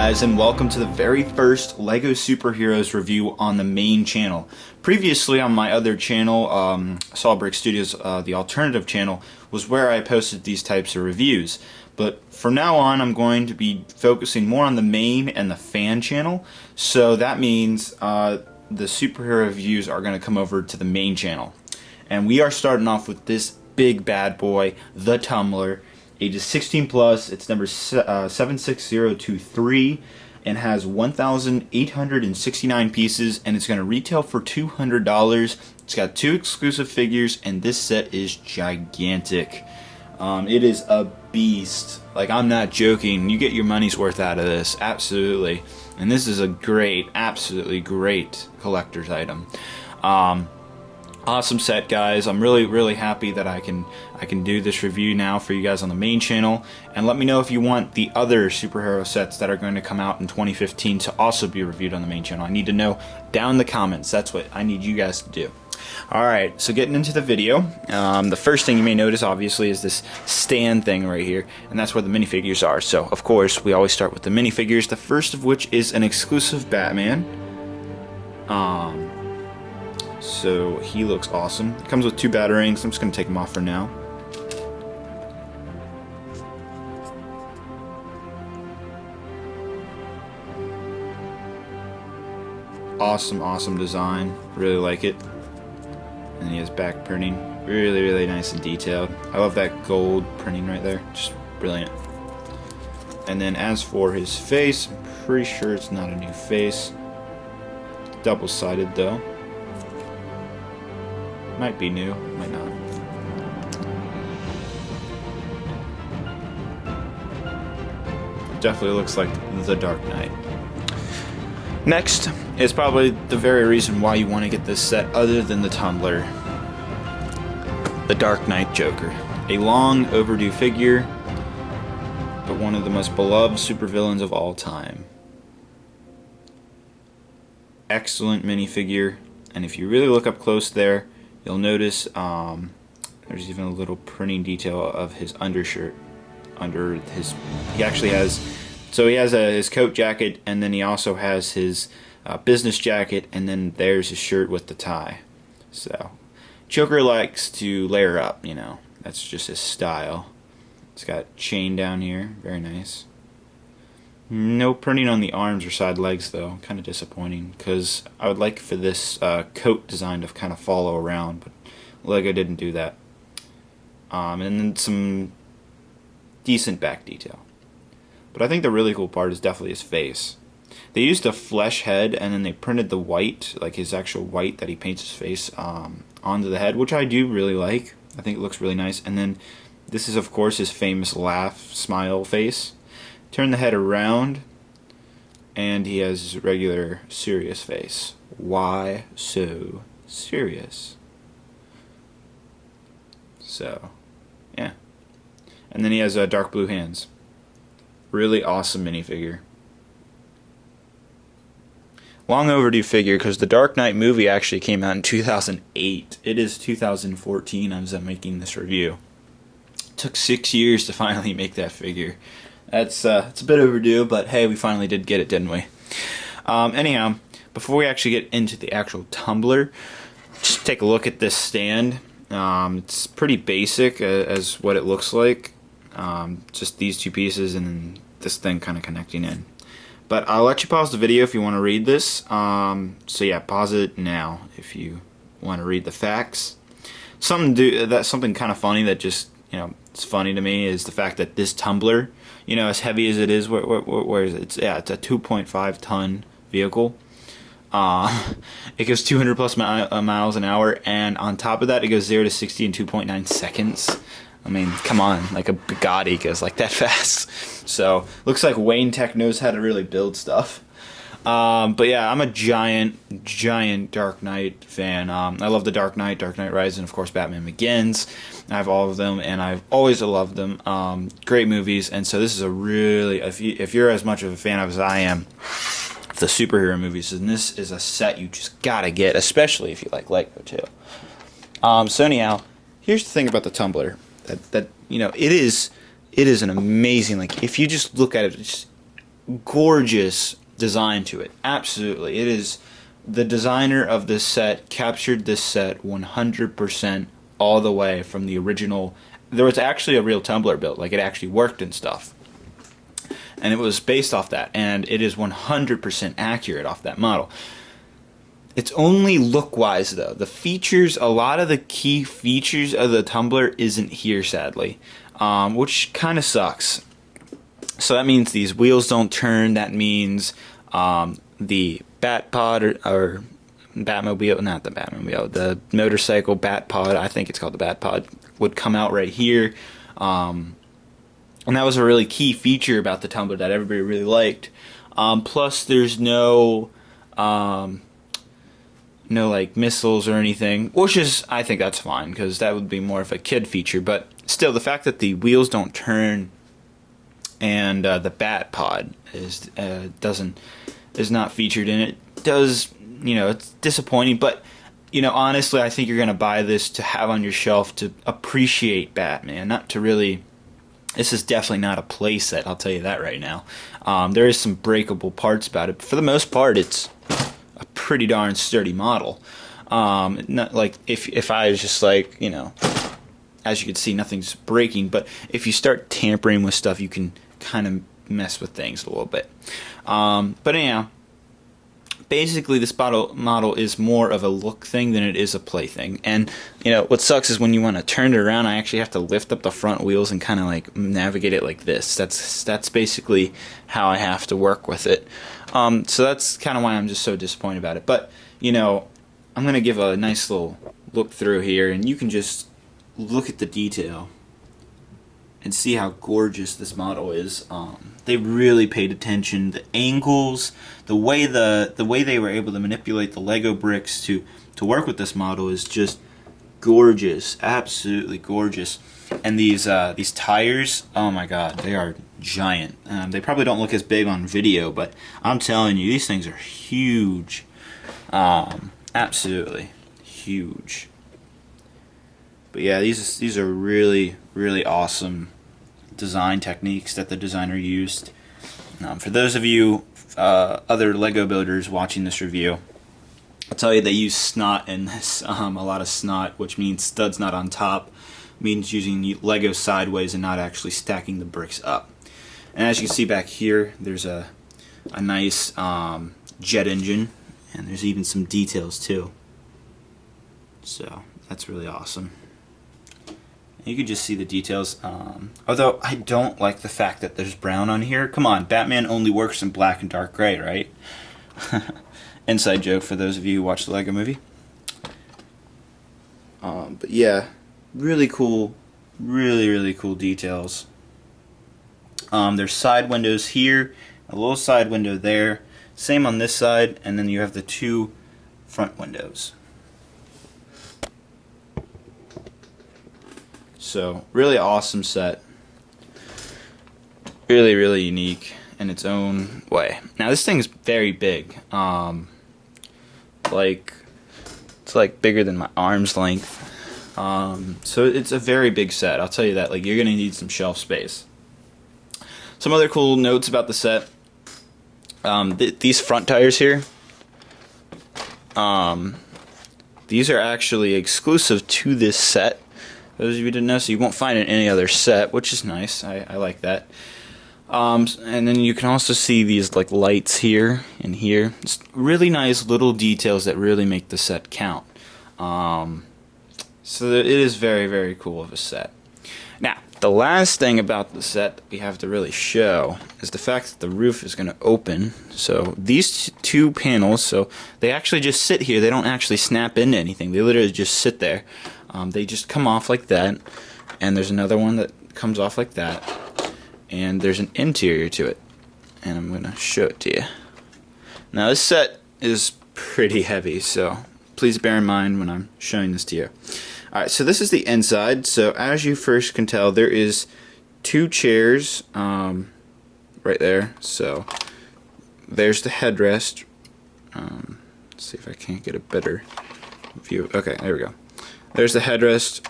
guys, and welcome to the very first LEGO Superheroes review on the main channel. Previously on my other channel, Solid Brix Studios, the alternative channel, was where I posted these types of reviews. But from now on, I'm going to be focusing more on the main and the fan channel. So that means the superhero reviews are going to come over to the main channel. And we are starting off with this big bad boy, the Tumbler. Ages 16 plus, it's number 76023 and has 1,869 pieces, and it's going to retail for $200. It's got 2 exclusive figures, and this set is gigantic. It is a beast. Like, I'm not joking. You get your money's worth out of this, absolutely. And this is a great, absolutely great collector's item. Awesome set, guys. I'm really happy that I can do this review now for you guys on the main channel. And let me know if you want the other superhero sets that are going to come out in 2015 to also be reviewed on the main channel. I need to know down in the comments. That's what I need you guys to do. Alright, so getting into the video, the first thing you may notice obviously is this stand thing right here, and that's where the minifigures are. So of course we always start with the minifigures, the first of which is an exclusive Batman. So he looks awesome. It comes with 2 batarangs. I'm just going to take them off for now. Awesome design. Really like it. And he has back printing. Really nice and detailed. I love that gold printing right there. Just brilliant. And then as for his face, I'm pretty sure it's not a new face. Double-sided though. Might be new, might not. Definitely looks like the Dark Knight. Next is probably the very reason why you want to get this set other than the Tumbler. The Dark Knight Joker. A long overdue figure, but one of the most beloved supervillains of all time. Excellent minifigure, and if you really look up close there, you'll notice there's even a little printing detail of his undershirt under his. He actually has, so he has his coat jacket, and then he also has his business jacket, and then there's his shirt with the tie. So Joker likes to layer up, you know. That's just his style. It's got chain down here, very nice. No printing on the arms or side legs though, kind of disappointing, because I would like for this coat design to kind of follow around, but LEGO didn't do that. And then some decent back detail. But I think the really cool part is definitely his face. They used a flesh head, and then they printed the white, like his actual white that he paints his face onto the head, which I do really like. I think it looks really nice. And then this is of course his famous laugh, smile face. Turn the head around, and he has his regular serious face. Why so serious? So, yeah. And then he has dark blue hands. Really awesome minifigure. Long overdue figure, because the Dark Knight movie actually came out in 2008. It is 2014 as I'm making this review. It took 6 years to finally make that figure. It's a bit overdue, but hey, we finally did get it, didn't we? Anyhow, before we actually get into the actual Tumbler, just take a look at this stand. It's pretty basic as what it looks like. Just these 2 pieces and then this thing kind of connecting in. But I'll let you pause the video if you want to read this. So yeah, pause it now if you want to read the facts. Something kind of funny that just, you know, it's funny to me is the fact that this Tumbler, you know, as heavy as it is, where is it? It's a 2.5 ton vehicle. It goes 200 plus miles an hour, and on top of that, it goes 0 to 60 in 2.9 seconds. I mean, come on, like a Bugatti goes like that fast. So looks like Wayne Tech knows how to really build stuff. But yeah, I'm a giant Dark Knight fan. I love the Dark Knight Rises, and of course Batman Begins. I have all of them, and I've always loved them. Great movies, and so this is a really, if you're as much of a fan of as I am, the superhero movies, and this is a set you just gotta get, especially if you like LEGO too. So anyhow, here's the thing about the Tumbler, that you know, it is an amazing, like, if you just look at it, gorgeous design to it. Absolutely. It is, the designer of this set captured this set 100% all the way from the original. There was actually a real tumbler built, like it actually worked and stuff. And it was based off that, and it is 100% accurate off that model. It's only look-wise, though. The features, a lot of the key features of the tumbler isn't here, sadly, which kind of sucks. So that means these wheels don't turn. That means the bat pod or Batmobile, not the Batmobile, the motorcycle bat pod, I think it's called the bat pod, would come out right here. And that was a really key feature about the tumbler that everybody really liked. Plus, there's no like missiles or anything, which is, I think that's fine, because that would be more of a kid feature. But still, the fact that the wheels don't turn and the bat pod is not featured in it does, it's disappointing. But honestly, I think you're gonna buy this to have on your shelf to appreciate Batman, not to really. This is definitely not a play set, I'll tell you that right now. There is some breakable parts about it, but for the most part, it's a pretty darn sturdy model. Not like if I was just like, as you can see, nothing's breaking, but if you start tampering with stuff, you can kind of mess with things a little bit. But anyhow, basically this model is more of a look thing than it is a play thing. And what sucks is when you want to turn it around, I actually have to lift up the front wheels and kind of like navigate it like this. That's basically how I have to work with it. So that's kind of why I'm just so disappointed about it. But I'm gonna give a nice little look through here, and you can just look at the detail and see how gorgeous this model is. They really paid attention. The angles, the way they were able to manipulate the Lego bricks to work with this model is just gorgeous, absolutely gorgeous. And these tires, oh my God, they are giant. They probably don't look as big on video, but I'm telling you, these things are huge. Absolutely huge. But yeah, these are really, really awesome design techniques that the designer used. For those of you other Lego builders watching this review, I'll tell you they use snot in this, a lot of snot, which means studs not on top, means using Lego sideways and not actually stacking the bricks up. And as you can see back here, there's a nice jet engine, and there's even some details too. So that's really awesome. You can just see the details. Although I don't like the fact that there's brown on here. Come on, Batman only works in black and dark gray, right? Inside joke for those of you who watch the Lego movie. But yeah, really cool, really cool details. There's side windows here, a little side window there. Same on this side, and then you have the two front windows. So, really awesome set. Really, really unique in its own way. Now, this thing's very big. It's like bigger than my arm's length. So it's a very big set. I'll tell you that. Like, you're gonna need some shelf space. Some other cool notes about the set. These front tires here. These are actually exclusive to this set. Those of you who didn't know, so you won't find it in any other set, which is nice. I like that. And then you can also see these like lights here and here. It's really nice little details that really make the set count. So it is very, very cool of a set. Now, the last thing about the set that we have to really show is the fact that the roof is going to open. So these two panels, so they actually just sit here. They don't actually snap into anything. They literally just sit there. They just come off like that, and there's another one that comes off like that, and there's an interior to it, and I'm going to show it to you. Now this set is pretty heavy, so please bear in mind when I'm showing this to you. Alright, so this is the inside. So as you first can tell, there is two chairs right there. So there's the headrest. Let's see if I can't get a better view. Okay, there we go. There's the headrest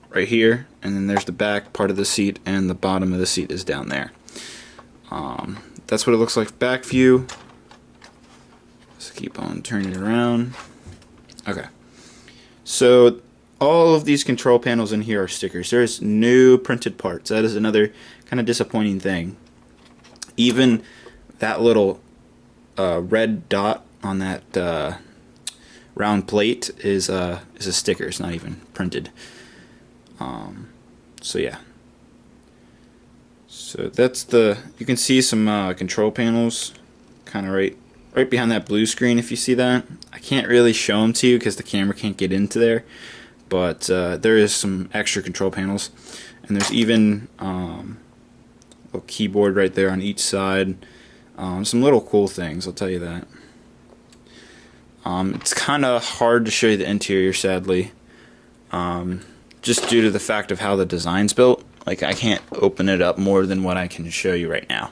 right here, and then there's the back part of the seat, and the bottom of the seat is down there. that's what it looks like back view. Let's keep on turning it around. Okay. So all of these control panels in here are stickers. There's no printed parts. That is another kind of disappointing thing. Even that little red dot on that round plate is a sticker. It's not even printed. So yeah. So that's you can see some control panels kind of right behind that blue screen, if you see that. I can't really show them to you because the camera can't get into there, but there is some extra control panels, and there's even a keyboard right there on each side. Some little cool things, I'll tell you that. It's kind of hard to show you the interior, sadly, just due to the fact of how the design's built. Like, I can't open it up more than what I can show you right now.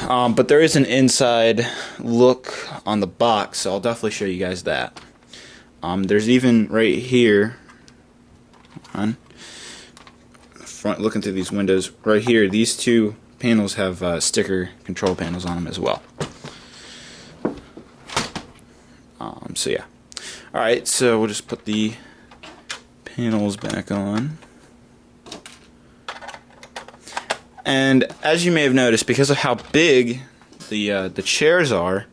But there is an inside look on the box, so I'll definitely show you guys that. There's even right here, on front, looking through these windows, right here, these two panels have sticker control panels on them as well. So yeah. Alright, so we'll just put the panels back on. And as you may have noticed, because of how big the chairs are,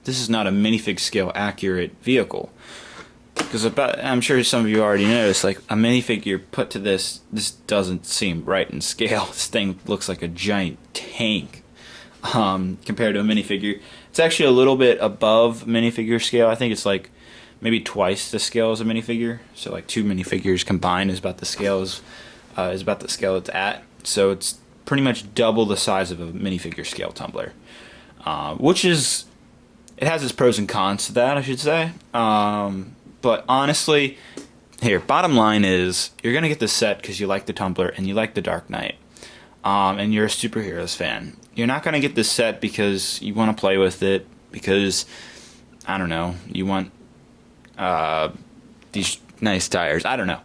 this is not a minifig scale accurate vehicle. Because I'm sure some of you already noticed, like a minifigure put to this doesn't seem right in scale. This thing looks like a giant tank compared to a minifigure. It's actually a little bit above minifigure scale. I think it's like maybe twice the scale as a minifigure. So like 2 minifigures combined is about the scale it's at. So it's pretty much double the size of a minifigure scale tumbler, which is, it has its pros and cons to that, I should say. But honestly, here, bottom line is, you're gonna get this set because you like the tumbler and you like the Dark Knight, and you're a superheroes fan. You're not gonna get this set because you want to play with it, because I don't know, you want these nice tires. I don't know,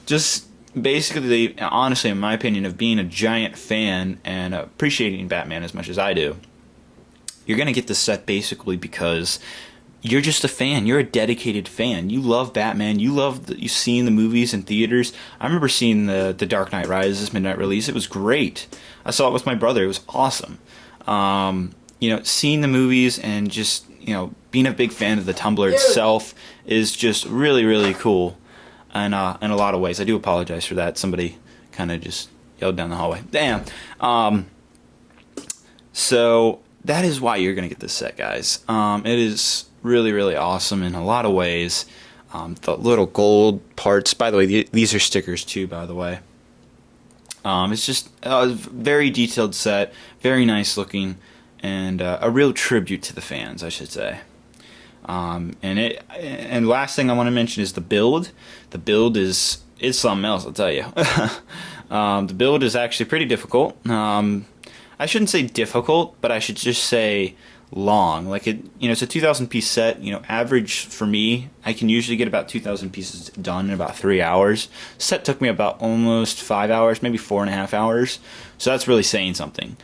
just basically, honestly, in my opinion, of being a giant fan and appreciating Batman as much as I do, you're going to get this set basically because you're just a fan. You're a dedicated fan. You love Batman. You've seen the movies in theaters. I remember seeing the Dark Knight Rises midnight release. It was great. I saw it with my brother. It was awesome. Seeing the movies and just, being a big fan of the Tumbler itself is just really, really cool. And in a lot of ways. I do apologize for that. Somebody kind of just yelled down the hallway. Damn. So that is why you're going to get this set, guys. It is really, really awesome in a lot of ways. The little gold parts. By the way, these are stickers too, by the way. It's just a very detailed set. Very nice looking. And a real tribute to the fans, I should say. And last thing I want to mention is the build. The build is something else, I'll tell you. The build is actually pretty difficult. I shouldn't say difficult, but I should just say long. Like it's a 2,000 piece set. Average for me, I can usually get about 2,000 pieces done in about 3 hours. Set took me about almost 5 hours, maybe 4.5 hours. So that's really saying something.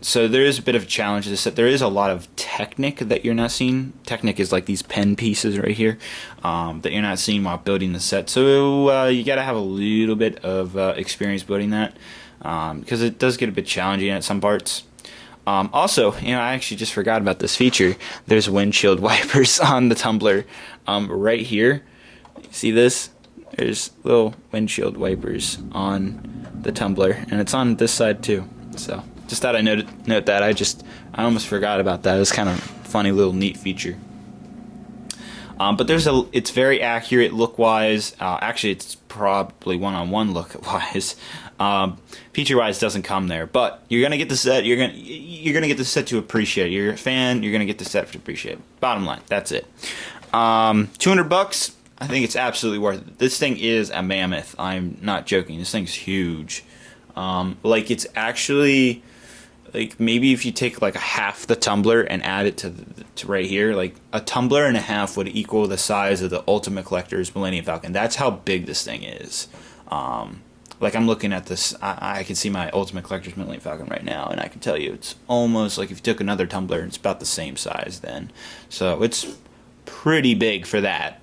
So there is a bit of a challenge to this set. There is a lot of Technic that you're not seeing. Technic is like these pen pieces right here that you're not seeing while building the set. So you got to have a little bit of experience building that because it does get a bit challenging at some parts. Also, I actually just forgot about this feature. There's windshield wipers on the Tumbler right here. See this? There's little windshield wipers on the Tumbler, and it's on this side too. So just thought I'd note that. I almost forgot about that. It's kind of a funny little neat feature. But it's very accurate look-wise. Actually, it's probably one-on-one look-wise. Feature-wise, doesn't come there. But you're gonna get the set. You're gonna get the set to appreciate it. You're a fan. You're gonna get the set to appreciate it. Bottom line, that's it. $200. I think it's absolutely worth it. This thing is a mammoth. I'm not joking. This thing's huge. It's actually, like, maybe if you take like a half the Tumbler and add it to right here, like a Tumbler and a half would equal the size of the Ultimate Collector's Millennium Falcon. That's how big this thing is. like I'm looking at this, I can see my Ultimate Collector's Millennium Falcon right now, and I can tell you it's almost like if you took another tumbler, it's about the same size then. So it's pretty big for that.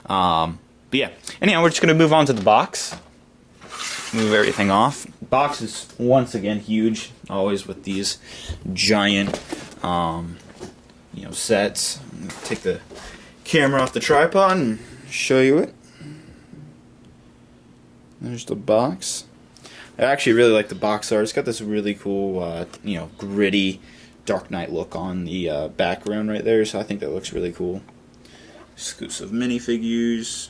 But yeah, anyhow, we're just going to move on to the box. Move everything off. Box is once again huge, always with these giant sets. Take the camera off the tripod and show you it. There's the box. I actually really like the box art. It's got this really cool, gritty Dark Knight look on the background right there, so I think that looks really cool. Exclusive minifigures.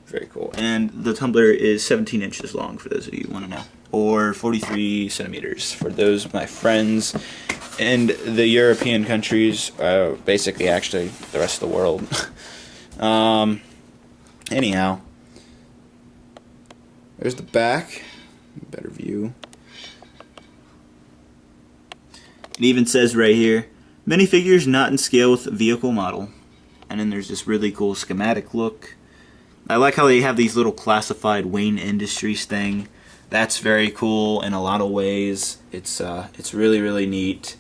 Very cool. And the tumbler is 17 inches long, for those of you who want to know. Or 43 centimeters for those of my friends in the European countries, basically actually the rest of the world. Anyhow, there's the back. Better view. It even says right here, minifigures not in scale with vehicle model. And then there's this really cool schematic look. I like how they have these little classified Wayne Industries thing. That's very cool in a lot of ways. It's really, really neat.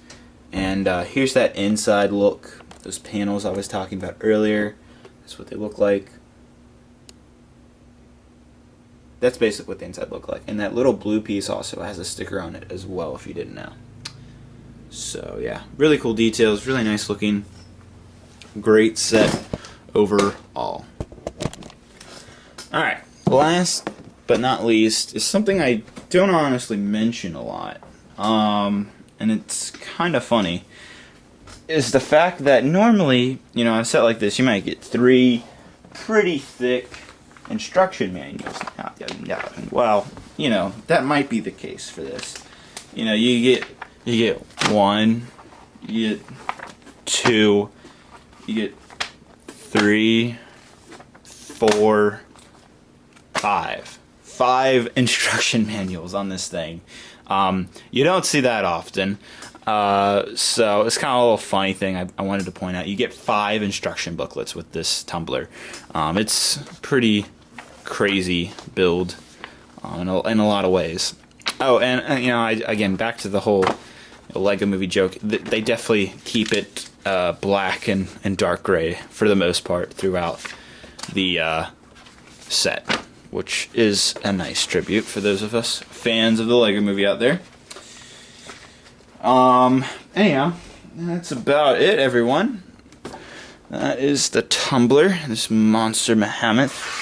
And here's that inside look. Those panels I was talking about earlier. That's what they look like. That's basically what the inside look like. And that little blue piece also has a sticker on it as well, if you didn't know. So yeah, really cool details, really nice looking. Great set overall. Alright, last but not least is something I don't honestly mention a lot. And it's kind of funny. Is the fact that normally, a set like this, you might get 3 pretty thick instruction manuals. Well, that might be the case for this. You get 1, you get 2, you get 3, 4, 5 instruction manuals on this thing. You don't see that often. So it's kind of a little funny thing I wanted to point out. You get 5 instruction booklets with this tumbler. It's pretty crazy build in a lot of ways. Oh, and again, back to the whole Lego movie joke. They definitely keep it black and dark gray for the most part throughout the set, which is a nice tribute for those of us fans of the Lego movie out there. Anyhow, that's about it, everyone. That is the tumbler, this monster behemoth.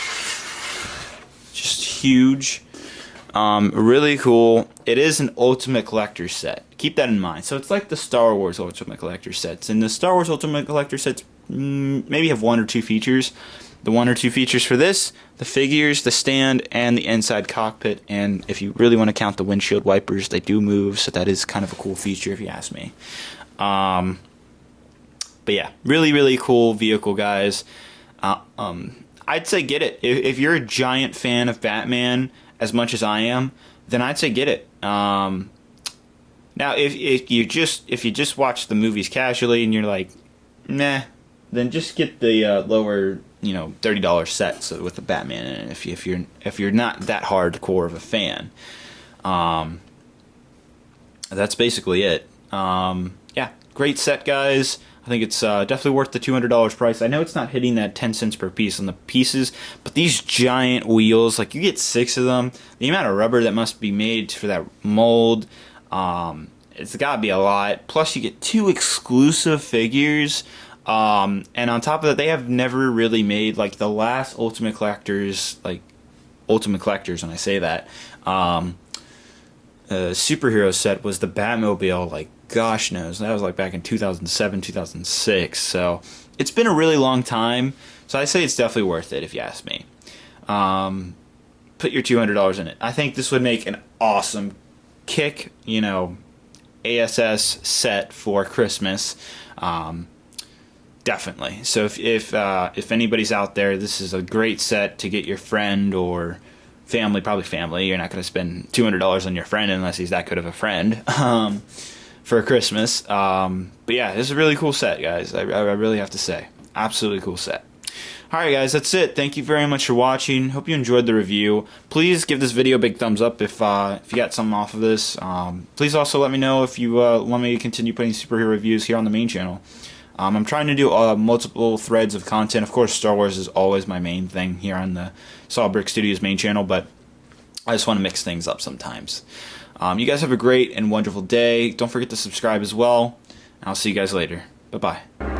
Just huge. Really cool. It is an Ultimate Collector set. Keep that in mind. So it's like the Star Wars Ultimate Collector sets. And the Star Wars Ultimate Collector sets maybe have 1 or 2 features. The 1 or 2 features for this, the figures, the stand, and the inside cockpit. And if you really want to count the windshield wipers, they do move, so that is kind of a cool feature if you ask me. But yeah, really, really cool vehicle, guys. I'd say get it. If you're a giant fan of Batman as much as I am, then I'd say get it. Now, if you just watch the movies casually and you're like, nah, then just get the lower, $30 sets with the Batman in it. If you're not that hardcore of a fan, that's basically it. Yeah, great set, guys. I think it's definitely worth the $200 price. I know it's not hitting that 10 cents per piece on the pieces, but these giant wheels, like you get 6 of them. The amount of rubber that must be made for that mold, it's got to be a lot. Plus, you get 2 exclusive figures. And on top of that, they have never really made, like, the last Ultimate Collectors, when I say that, superhero set was the Batmobile, like, gosh knows, that was, like, back in 2007, 2006, so it's been a really long time, so I say it's definitely worth it, if you ask me. Put your $200 in it. I think this would make an awesome kick, ASS set for Christmas, definitely. So if anybody's out there, this is a great set to get your friend or family, probably family. You're not going to spend $200 on your friend unless he's that good of a friend for Christmas. But yeah, this is a really cool set, guys. I really have to say, absolutely cool set. Alright guys, that's it. Thank you very much for watching. Hope you enjoyed the review. Please give this video a big thumbs up if you got something off of this. Please also let me know if you want me to continue putting superhero reviews here on the main channel. I'm trying to do multiple threads of content. Of course, Star Wars is always my main thing here on the Solid Brix Studios main channel, but I just want to mix things up sometimes. You guys have a great and wonderful day. Don't forget to subscribe as well. I'll see you guys later. Bye-bye.